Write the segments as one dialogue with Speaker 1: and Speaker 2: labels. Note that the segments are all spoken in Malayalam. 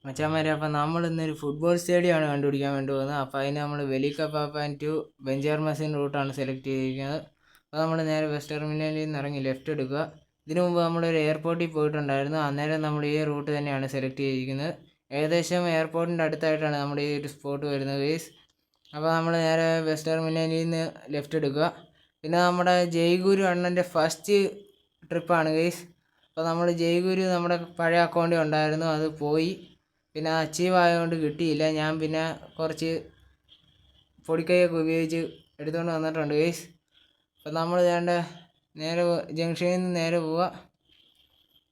Speaker 1: മച്ചാന്മാരെ, അപ്പം നമ്മൾ ഇന്നൊരു ഫുട്ബോൾ സ്റ്റേഡിയമാണ് കണ്ടുപിടിക്കാൻ വേണ്ടി പോകുന്നത്. അപ്പോൾ അതിന് നമ്മൾ വെലിക്കപ്പാപ്പാൻ ടു ബെഞ്ചാർമസിൻ റൂട്ടാണ് സെലക്ട് ചെയ്തിരിക്കുന്നത്. അപ്പോൾ നമ്മൾ നേരെ ബസ് ടെർമിനലിൽ നിന്ന് ഇറങ്ങി ലെഫ്റ്റ് എടുക്കുക. ഇതിനു മുമ്പ് നമ്മളൊരു എയർപോർട്ടിൽ പോയിട്ടുണ്ടായിരുന്നു. അന്നേരം നമ്മൾ ഈ റൂട്ട് തന്നെയാണ് സെലക്ട് ചെയ്തിരിക്കുന്നത്. ഏകദേശം എയർപോർട്ടിൻ്റെ അടുത്തായിട്ടാണ് നമ്മുടെ ഈ ഒരു സ്പോട്ട് വരുന്നത് ഗൈസ്. അപ്പോൾ നമ്മൾ നേരെ ബസ് ടെർമിനലിൽ നിന്ന് ലെഫ്റ്റ് എടുക്കുക. പിന്നെ നമ്മുടെ ജയ്ഗുരു അണ്ണൻ്റെ ഫസ്റ്റ് ട്രിപ്പാണ് ഗൈസ്. അപ്പോൾ നമ്മൾ ജയ്ഗുരു നമ്മുടെ പഴയ അക്കൗണ്ടിൽ ഉണ്ടായിരുന്നു, അത് പോയി. പിന്നെ അച്ചീവ് ആയതുകൊണ്ട് കിട്ടിയില്ല. ഞാൻ പിന്നെ കുറച്ച് പൊടിക്കൈയൊക്കെ ഉപയോഗിച്ച് എടുത്തുകൊണ്ട് വന്നിട്ടുണ്ട് ഗൈസ്. അപ്പോൾ നമ്മൾ നേരെ ജംഗ്ഷനിൽ നിന്ന് നേരെ പോവുക.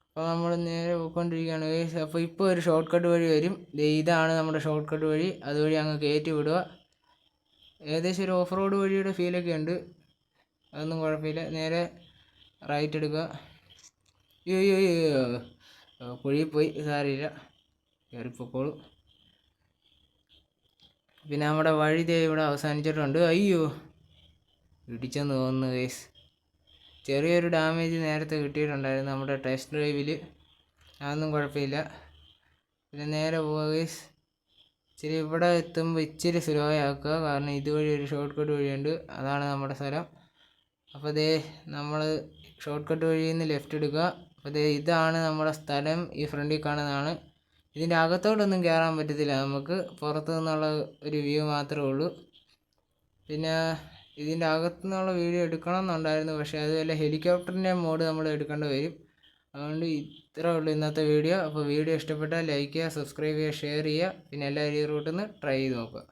Speaker 1: അപ്പോൾ നമ്മൾ നേരെ പോയിക്കൊണ്ടിരിക്കുകയാണ് ഗൈസ്. അപ്പോൾ ഇപ്പോൾ ഒരു ഷോർട്ട് കട്ട് വഴി വരും. ഇതാണ് നമ്മുടെ ഷോർട്ട് കട്ട് വഴി. അതുവഴി അങ്ങ് കയറ്റി വിടുക. ഏകദേശം ഒരു ഓഫ് റോഡ് വഴിയുടെ ഫീലൊക്കെ ഉണ്ട്, അതൊന്നും കുഴപ്പമില്ല. നേരെ റൈറ്റ് എടുക്കുക. കുഴിയിൽ പോയി, സാരമില്ല, കയറിപ്പോക്കോളൂ. പിന്നെ നമ്മുടെ വഴി ഇവിടെ അവസാനിച്ചിട്ടുണ്ട്. അയ്യോ, ഇടിച്ചെന്ന് തോന്നുന്നു ഗൈസ്. ചെറിയൊരു ഡാമേജ് നേരത്തെ കിട്ടിയിട്ടുണ്ടായിരുന്നു നമ്മുടെ ടെസ്റ്റ് ഡ്രൈവിൽ, അതൊന്നും കുഴപ്പമില്ല. പിന്നെ നേരെ പോവുക ഗൈസ്. ഇച്ചിരി ഇവിടെ എത്തുമ്പോൾ ഇച്ചിരി സ്ലോ ആക്കുക, കാരണം ഇതുവഴി ഒരു ഷോർട്ട് കട്ട് വഴിയുണ്ട്, അതാണ് നമ്മുടെ സ്ഥലം. അപ്പോൾ നമ്മൾ ഷോർട്ട് കട്ട് വഴിയിൽ നിന്ന് ലെഫ്റ്റ് എടുക്കുക. അപ്പോൾ ഇതാണ് നമ്മുടെ സ്ഥലം. ഈ ഫ്രണ്ടിൽ കാണുന്നതാണ്. ഇതിൻ്റെ അകത്തോട്ടൊന്നും കയറാൻ പറ്റത്തില്ല, നമുക്ക് പുറത്തു നിന്നുള്ള ഒരു വ്യൂ മാത്രമേ ഉള്ളൂ. പിന്നെ ഇതിൻ്റെ അകത്തു നിന്നുള്ള വീഡിയോ എടുക്കണം എന്നുണ്ടായിരുന്നു, പക്ഷേ അതുപോലെ ഹെലികോപ്റ്ററിൻ്റെ മോഡ് നമ്മൾ എടുക്കേണ്ടി വരും. അതുകൊണ്ട് ഇത്രേ ഉള്ളൂ ഇന്നത്തെ വീഡിയോ. അപ്പോൾ വീഡിയോ ഇഷ്ടപ്പെട്ടാൽ ലൈക്ക് ചെയ്യുക, സബ്സ്ക്രൈബ് ചെയ്യുക, ഷെയർ ചെയ്യുക. പിന്നെ എല്ലാവരും ഈ റൂട്ടിൽ നിന്ന് ട്രൈ ചെയ്ത് നോക്കുക.